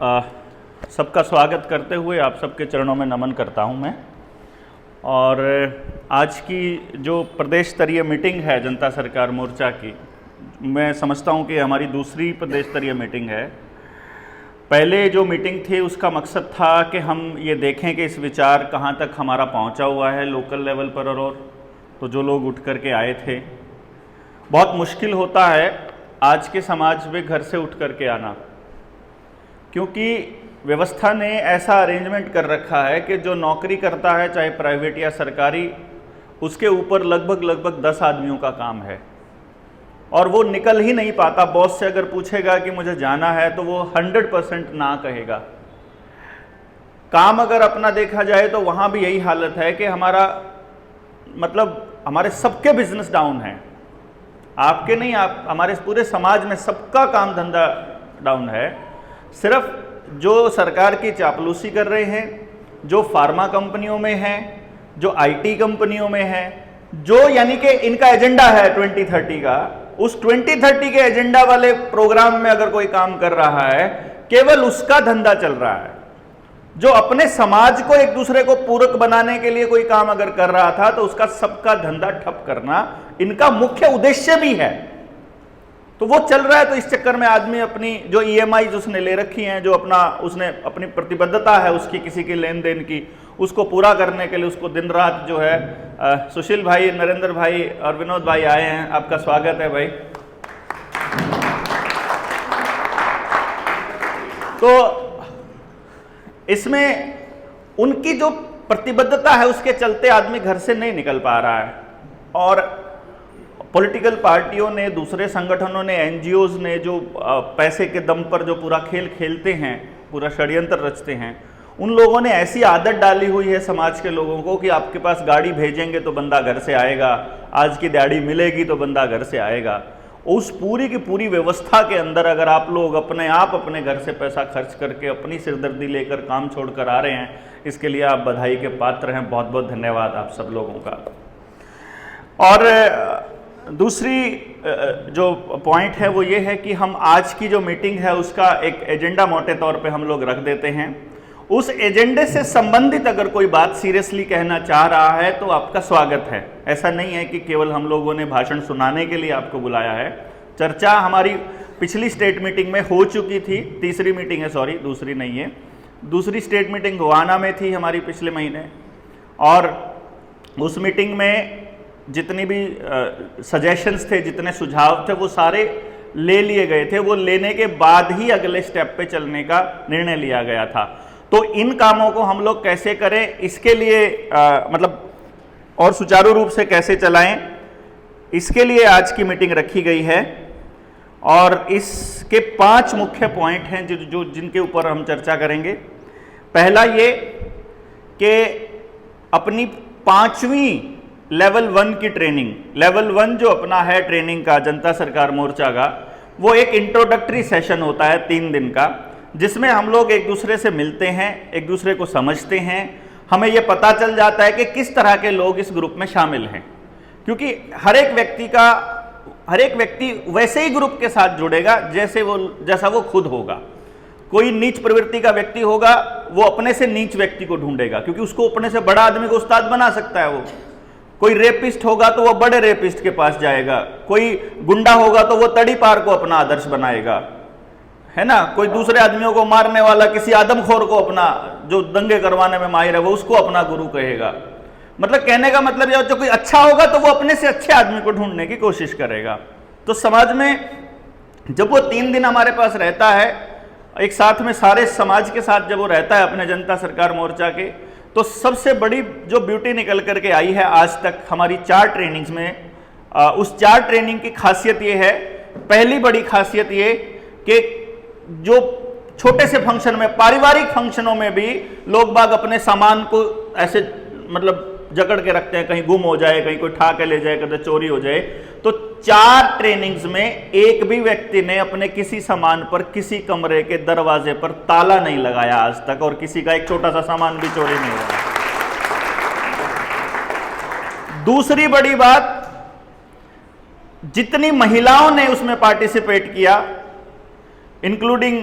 सबका स्वागत करते हुए आप सबके चरणों में नमन करता हूं मैं। और आज की जो प्रदेश स्तरीय मीटिंग है जनता सरकार मोर्चा की, मैं समझता हूं कि हमारी दूसरी प्रदेश स्तरीय मीटिंग है। पहले जो मीटिंग थी उसका मकसद था कि हम ये देखें कि इस विचार कहाँ तक हमारा पहुंचा हुआ है लोकल लेवल पर, और तो जो लोग उठ कर के आए थे, बहुत मुश्किल होता है आज के समाज में घर से उठ कर के आना, क्योंकि व्यवस्था ने ऐसा अरेंजमेंट कर रखा है कि जो नौकरी करता है चाहे प्राइवेट या सरकारी, उसके ऊपर लगभग 10 आदमियों का काम है और वो निकल ही नहीं पाता। बॉस से अगर पूछेगा कि मुझे जाना है तो वो 100% ना कहेगा। काम अगर अपना देखा जाए तो वहाँ भी यही हालत है कि हमारे सबके बिजनेस डाउन हैं, आपके नहीं, आप हमारे पूरे समाज में सबका काम धंधा डाउन है। सिर्फ जो सरकार की चापलूसी कर रहे हैं, जो फार्मा कंपनियों में हैं, जो आईटी कंपनियों में हैं, जो यानी कि इनका एजेंडा है 2030 का, उस 2030 के एजेंडा वाले प्रोग्राम में अगर कोई काम कर रहा है, केवल उसका धंधा चल रहा है। जो अपने समाज को एक दूसरे को पूरक बनाने के लिए कोई काम अगर कर रहा था तो उसका सबका धंधा ठप करना इनका मुख्य उद्देश्य भी है। तो वो चल रहा है। तो इस चक्कर में आदमी अपनी जो EMI उसने ले रखी हैं, जो उसने अपनी प्रतिबद्धता है उसकी किसी की लेन देन की, उसको पूरा करने के लिए उसको दिन रात जो है सुशील भाई, नरेंद्र भाई और विनोद भाई आए हैं, आपका स्वागत है भाई। तो इसमें उनकी जो प्रतिबद्धता है उसके चलते आदमी घर से नहीं निकल पा रहा है। और पॉलिटिकल पार्टियों ने, दूसरे संगठनों ने, NGOs ने जो पैसे के दम पर जो पूरा खेल खेलते हैं, पूरा षड्यंत्र रचते हैं, उन लोगों ने ऐसी आदत डाली हुई है समाज के लोगों को कि आपके पास गाड़ी भेजेंगे तो बंदा घर से आएगा, आज की दिहाड़ी मिलेगी तो बंदा घर से आएगा। उस पूरी की पूरी व्यवस्था के अंदर अगर आप लोग अपने घर से पैसा खर्च करके अपनी सिरदर्दी लेकर काम छोड़कर आ रहे हैं, इसके लिए आप बधाई के पात्र हैं। बहुत बहुत धन्यवाद आप सब लोगों का। और दूसरी जो पॉइंट है वो ये है कि हम आज की जो मीटिंग है उसका एक एजेंडा मोटे तौर पे हम लोग रख देते हैं। उस एजेंडे से संबंधित अगर कोई बात सीरियसली कहना चाह रहा है तो आपका स्वागत है। ऐसा नहीं है कि केवल हम लोगों ने भाषण सुनाने के लिए आपको बुलाया है। चर्चा हमारी पिछली स्टेट मीटिंग में हो चुकी थी, तीसरी मीटिंग है, सॉरी दूसरी नहीं है, दूसरी स्टेट मीटिंग गोवाना में थी हमारी पिछले महीने। और उस मीटिंग में जितनी भी सजेशंस थे, जितने सुझाव थे, वो सारे ले लिए गए थे। वो लेने के बाद ही अगले स्टेप पे चलने का निर्णय लिया गया था। तो इन कामों को हम लोग कैसे करें, इसके लिए और सुचारू रूप से कैसे चलाएं, इसके लिए आज की मीटिंग रखी गई है। और इसके 5 मुख्य पॉइंट हैं जिनके ऊपर हम चर्चा करेंगे। पहला ये कि अपनी 5वीं लेवल 1 की ट्रेनिंग, लेवल 1 जो अपना है ट्रेनिंग का जनता सरकार मोर्चा का, वो एक इंट्रोडक्टरी सेशन होता है 3 दिन का, जिसमें हम लोग एक दूसरे से मिलते हैं, एक दूसरे को समझते हैं। हमें ये पता चल जाता है कि किस तरह के लोग इस ग्रुप में शामिल हैं, क्योंकि हर एक व्यक्ति वैसे ही ग्रुप के साथ जुड़ेगा जैसा वो खुद होगा। कोई नीच प्रवृत्ति का व्यक्ति होगा, वो अपने से नीच व्यक्ति को ढूंढेगा, क्योंकि उसको अपने से बड़ा आदमी को उस्ताद बना सकता है वो। कोई रेपिस्ट होगा तो वो बड़े रेपिस्ट के पास जाएगा, कोई गुंडा होगा तो वो तड़ी पार को अपना आदर्श बनाएगा, है ना। कोई दूसरे आदमियों को मारने वाला किसी आदमखोर को अपना, जो दंगे करवाने में माहिर है, वो उसको अपना गुरु कहेगा। मतलब कहने का मतलब यह, जो कोई अच्छा होगा तो वो अपने से अच्छे आदमी को ढूंढने की कोशिश करेगा। तो समाज में जब वो 3 दिन हमारे पास रहता है, एक साथ में सारे समाज के साथ जब वो रहता है अपने जनता सरकार मोर्चा के, तो सबसे बड़ी जो ब्यूटी निकल करके आई है आज तक हमारी 4 ट्रेनिंग्स में, उस 4 ट्रेनिंग की खासियत ये है। पहली बड़ी खासियत ये कि जो छोटे से फंक्शन में, पारिवारिक फंक्शनों में भी लोग बाग अपने सामान को ऐसे जकड़ के रखते हैं, कहीं गुम हो जाए, कहीं कोई ठा के ले जाए, कहीं चोरी हो जाए। तो 4 ट्रेनिंग्स में एक भी व्यक्ति ने अपने किसी सामान पर, किसी कमरे के दरवाजे पर ताला नहीं लगाया आज तक, और किसी का एक छोटा सा सामान भी चोरी नहीं हुआ। दूसरी बड़ी बात, जितनी महिलाओं ने उसमें पार्टिसिपेट किया, इंक्लूडिंग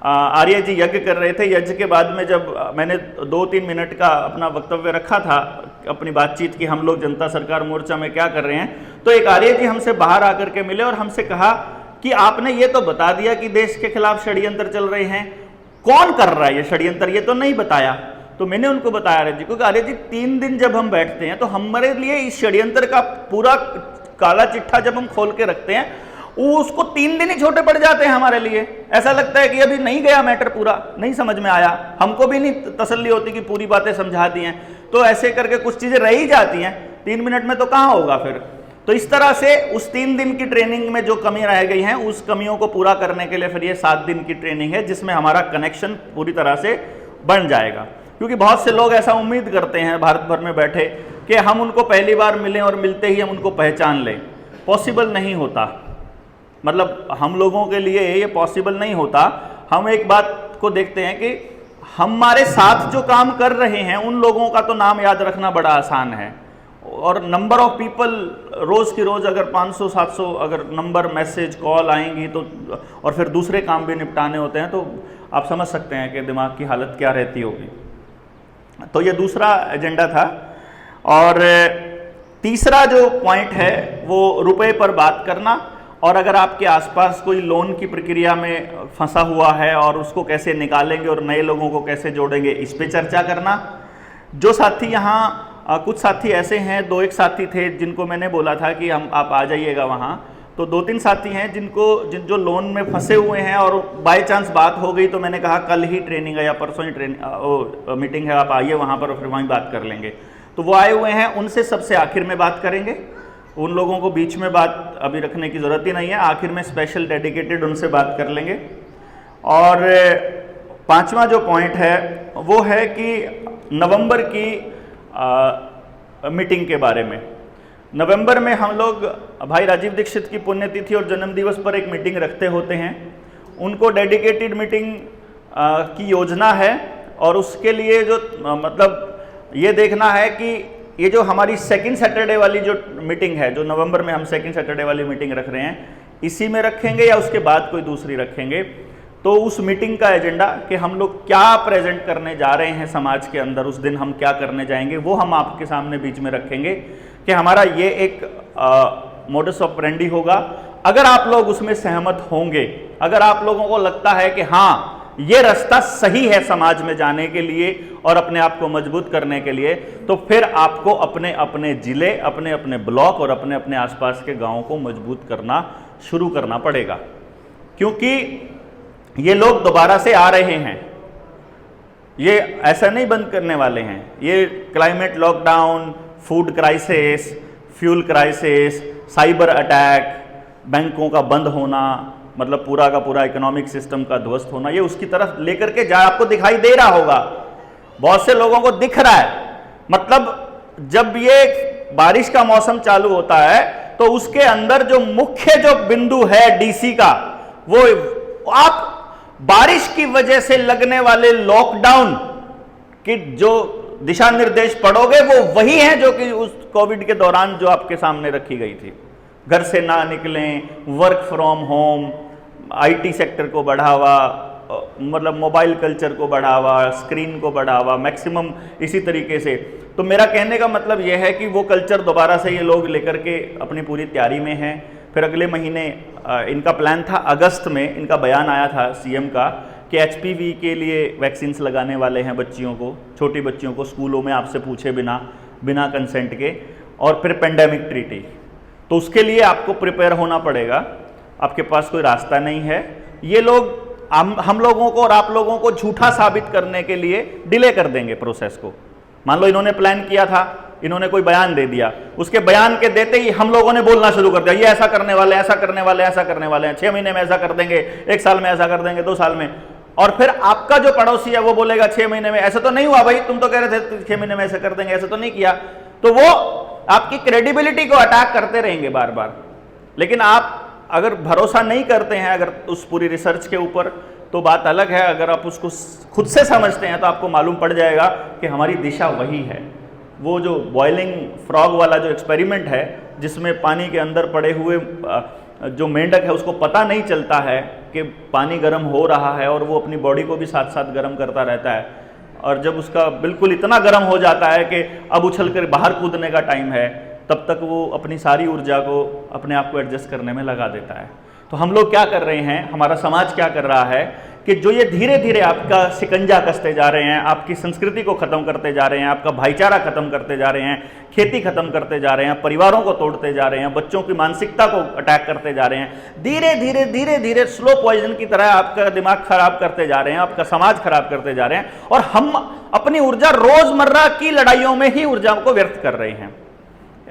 आर्य जी यज्ञ कर रहे थे। यज्ञ के बाद में जब मैंने 2-3 मिनट का अपना वक्तव्य रखा था, अपनी बातचीत की हम लोग जनता सरकार मोर्चा में क्या कर रहे हैं, तो एक आर्य जी हमसे बाहर आकर के मिले और हमसे कहा कि आपने ये तो बता दिया कि देश के खिलाफ षड्यंत्र चल रहे हैं, कौन कर रहा है ये षड्यंत्र, ये तो नहीं बताया। तो मैंने उनको बताया आर्य जी, क्योंकि आर्य जी 3 दिन जब हम बैठते हैं तो हमारे लिए इस षड्यंत्र का पूरा काला चिट्ठा जब हम खोल के रखते हैं, उसको 3 दिन ही छोटे पड़ जाते हैं हमारे लिए। ऐसा लगता है कि अभी नहीं गया मैटर, पूरा नहीं समझ में आया, हमको भी नहीं तसल्ली होती कि पूरी बातें समझा दी हैं। तो ऐसे करके कुछ चीजें रह ही जाती हैं, 3 मिनट में तो कहाँ होगा फिर। तो इस तरह से उस 3 दिन की ट्रेनिंग में जो कमी रह गई है, उस कमियों को पूरा करने के लिए फिर ये 7 दिन की ट्रेनिंग है, जिसमें हमारा कनेक्शन पूरी तरह से बन जाएगा। क्योंकि बहुत से लोग ऐसा उम्मीद करते हैं भारत भर में बैठे कि हम उनको पहली बार मिलें और मिलते ही हम उनको पहचान लें। पॉसिबल नहीं होता, मतलब हम लोगों के लिए ये पॉसिबल नहीं होता। हम एक बात को देखते हैं कि हमारे साथ जो काम कर रहे हैं उन लोगों का तो नाम याद रखना बड़ा आसान है, और नंबर ऑफ पीपल रोज़ की रोज़ अगर 500-700 अगर नंबर मैसेज कॉल आएंगी तो, और फिर दूसरे काम भी निपटाने होते हैं, तो आप समझ सकते हैं कि दिमाग की हालत क्या रहती होगी। तो ये दूसरा एजेंडा था। और तीसरा जो पॉइंट है वो रुपए पर बात करना, और अगर आपके आसपास कोई लोन की प्रक्रिया में फंसा हुआ है और उसको कैसे निकालेंगे और नए लोगों को कैसे जोड़ेंगे, इस पे चर्चा करना। जो साथी यहाँ कुछ साथी ऐसे हैं, 2-1 साथी थे जिनको मैंने बोला था कि आप आ जाइएगा वहाँ, तो 2-3 साथी हैं जो लोन में फंसे हुए हैं, और बाय चांस बात हो गई तो मैंने कहा कल ही ट्रेनिंग है या परसों ही मीटिंग है, आप आइए वहाँ पर और फिर वहीं बात कर लेंगे। तो वो आए हुए हैं, उनसे सबसे आखिर में बात करेंगे। उन लोगों को बीच में बात अभी रखने की ज़रूरत ही नहीं है, आखिर में स्पेशल डेडिकेटेड उनसे बात कर लेंगे। और 5वां जो पॉइंट है वो है कि नवंबर की मीटिंग के बारे में। नवंबर में हम लोग भाई राजीव दीक्षित की पुण्यतिथि और जन्म दिवस पर एक मीटिंग रखते होते हैं। उनको डेडिकेटेड मीटिंग की योजना है, और उसके लिए जो मतलब ये देखना है कि ये जो हमारी सेकंड सैटरडे वाली जो मीटिंग है, जो नवंबर में हम सेकंड सैटरडे वाली मीटिंग रख रहे हैं, इसी में रखेंगे या उसके बाद कोई दूसरी रखेंगे। तो उस मीटिंग का एजेंडा कि हम लोग क्या प्रेजेंट करने जा रहे हैं समाज के अंदर, उस दिन हम क्या करने जाएंगे, वो हम आपके सामने बीच में रखेंगे कि हमारा ये एक मोडस ऑपरेंडी होगा। अगर आप लोग उसमें सहमत होंगे, अगर आप लोगों को लगता है कि हाँ ये रास्ता सही है समाज में जाने के लिए और अपने आप को मजबूत करने के लिए, तो फिर आपको अपने अपने जिले, अपने अपने ब्लॉक और अपने अपने आसपास के गांवों को मजबूत करना शुरू करना पड़ेगा। क्योंकि ये लोग दोबारा से आ रहे हैं, ये ऐसा नहीं बंद करने वाले हैं। ये climate lockdown, food crisis, fuel crisis, cyber attack, बैंकों का बंद होना, मतलब पूरा का पूरा इकोनॉमिक सिस्टम का ध्वस्त होना, ये उसकी तरफ लेकर के जा, आपको दिखाई दे रहा होगा, बहुत से लोगों को दिख रहा है। मतलब जब ये बारिश का मौसम चालू होता है तो उसके अंदर जो मुख्य जो बिंदु है डीसी का, वो आप बारिश की वजह से लगने वाले लॉकडाउन की जो दिशा निर्देश पढ़ोगे वो वही है जो कि उस कोविड के दौरान जो आपके सामने रखी गई थी। घर से ना निकलें, work from home, IT sector को बढ़ावा, मतलब मोबाइल कल्चर को बढ़ावा, स्क्रीन को बढ़ावा, मैक्सिमम इसी तरीके से। तो मेरा कहने का मतलब यह है कि वो कल्चर दोबारा से ये लोग लेकर के अपनी पूरी तैयारी में हैं। फिर अगले महीने इनका प्लान था, अगस्त में इनका बयान आया था सीएम का कि एचपीवी के लिए वैक्सीन्स लगाने वाले हैं बच्चियों को, छोटी बच्चियों को स्कूलों में आपसे पूछे बिना कंसेंट के, और फिर पेंडेमिक ट्रीटी। तो उसके लिए आपको प्रिपेयर होना पड़ेगा, आपके पास कोई रास्ता नहीं है। ये लोग हम लोगों को और आप लोगों को झूठा साबित करने के लिए डिले कर देंगे प्रोसेस को। मान लो इन्होंने प्लान किया था, इन्होंने कोई बयान दे दिया, उसके बयान के देते ही हम लोगों ने बोलना शुरू कर दिया, ये ऐसा करने वाले, ऐसा करने वाले, ऐसा करने वाले हैं, 6 महीने में ऐसा कर देंगे, 1 साल में ऐसा कर देंगे, 2 साल में। और फिर आपका जो पड़ोसी है वो बोलेगा 6 महीने में, ऐसा तो नहीं हुआ भाई, तुम तो कह रहे थे 6 महीने में ऐसा कर देंगे, ऐसा तो नहीं किया। तो वो आपकी क्रेडिबिलिटी को अटैक करते रहेंगे बार बार। लेकिन आप अगर भरोसा नहीं करते हैं अगर उस पूरी रिसर्च के ऊपर, तो बात अलग है। अगर आप उसको खुद से समझते हैं तो आपको मालूम पड़ जाएगा कि हमारी दिशा वही है। वो जो बॉइलिंग फ्रॉग वाला जो एक्सपेरिमेंट है, जिसमें पानी के अंदर पड़े हुए जो मेंढक है उसको पता नहीं चलता है कि पानी गर्म हो रहा है और वो अपनी बॉडी को भी साथ साथ गर्म करता रहता है, और जब उसका बिल्कुल इतना गर्म हो जाता है कि अब उछल कर बाहर कूदने का टाइम है, तब तक वो अपनी सारी ऊर्जा को अपने आप को एडजस्ट करने में लगा देता है। तो हम लोग क्या कर रहे हैं, हमारा समाज क्या कर रहा है कि जो ये धीरे धीरे आपका शिकंजा कसते जा रहे हैं, आपकी संस्कृति को खत्म करते जा रहे हैं, आपका भाईचारा खत्म करते जा रहे हैं, खेती खत्म करते जा रहे हैं, परिवारों को तोड़ते जा रहे हैं, बच्चों की मानसिकता को अटैक करते जा रहे हैं, धीरे धीरे धीरे धीरे स्लो पॉइजन की तरह आपका दिमाग खराब करते जा रहे हैं, आपका समाज खराब करते जा रहे हैं, और हम अपनी ऊर्जा रोजमर्रा की लड़ाइयों में ही ऊर्जा को व्यर्थ कर रहे हैं।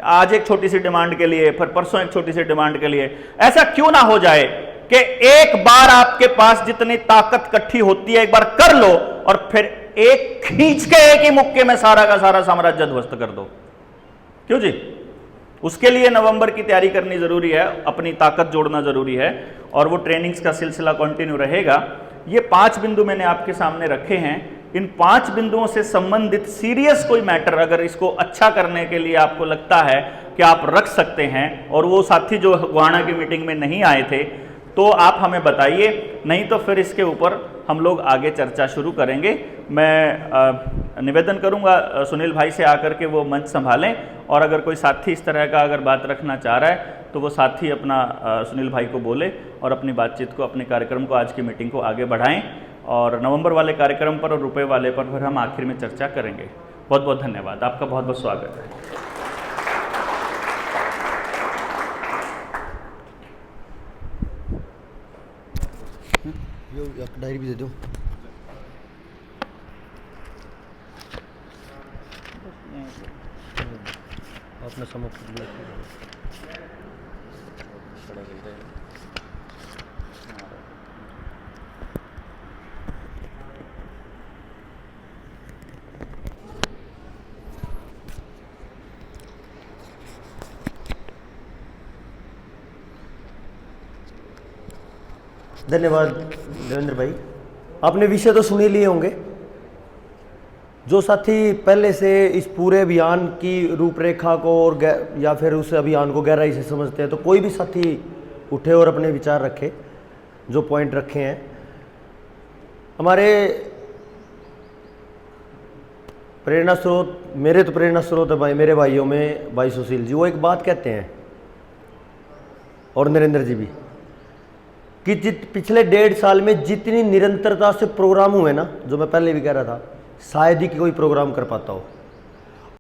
आज एक छोटी सी डिमांड के लिए, फिर परसों एक छोटी सी डिमांड के लिए। ऐसा क्यों ना हो जाए कि एक बार आपके पास जितनी ताकत इकट्ठी होती है एक बार कर लो, और फिर एक खींच के एक ही मुक्के में सारा का सारा साम्राज्य ध्वस्त कर दो। क्यों जी? उसके लिए नवंबर की तैयारी करनी जरूरी है, अपनी ताकत जोड़ना जरूरी है, और वो ट्रेनिंग्स का सिलसिला कंटिन्यू रहेगा। ये 5 बिंदु मैंने आपके सामने रखे हैं। इन 5 बिंदुओं से संबंधित सीरियस कोई मैटर अगर इसको अच्छा करने के लिए आपको लगता है कि आप रख सकते हैं, और वो साथी जो गुहाना की मीटिंग में नहीं आए थे, तो आप हमें बताइए, नहीं तो फिर इसके ऊपर हम लोग आगे चर्चा शुरू करेंगे। मैं निवेदन करूंगा सुनील भाई से आकर के वो मंच संभालें, और अगर कोई साथी इस तरह का अगर बात रखना चाह रहा है तो वो साथी अपना सुनील भाई को बोले और अपनी बातचीत को, अपने कार्यक्रम को, आज की मीटिंग को आगे बढ़ाएं, और नवंबर वाले कार्यक्रम पर और रुपए वाले पर फिर हम आखिर में चर्चा करेंगे। बहुत बहुत धन्यवाद, आपका बहुत बहुत स्वागत है। डायरी भी दे दो। आपने समाप्त कर लिया। धन्यवाद देवेंद्र भाई, आपने विषय तो सुन ही लिए होंगे। जो साथी पहले से इस पूरे अभियान की रूपरेखा को और या फिर उस अभियान को गहराई से समझते हैं, तो कोई भी साथी उठे और अपने विचार रखे, जो पॉइंट रखे हैं। हमारे प्रेरणा स्रोत, मेरे तो प्रेरणा स्रोत है भाई, मेरे भाइयों में भाई सुशील जी, वो एक बात कहते हैं, और नरेंद्र जी भी, कि पिछले 1.5 साल में जितनी निरंतरता से प्रोग्राम हुए ना, जो मैं पहले भी कह रहा था, शायद ही कोई प्रोग्राम कर पाता हो।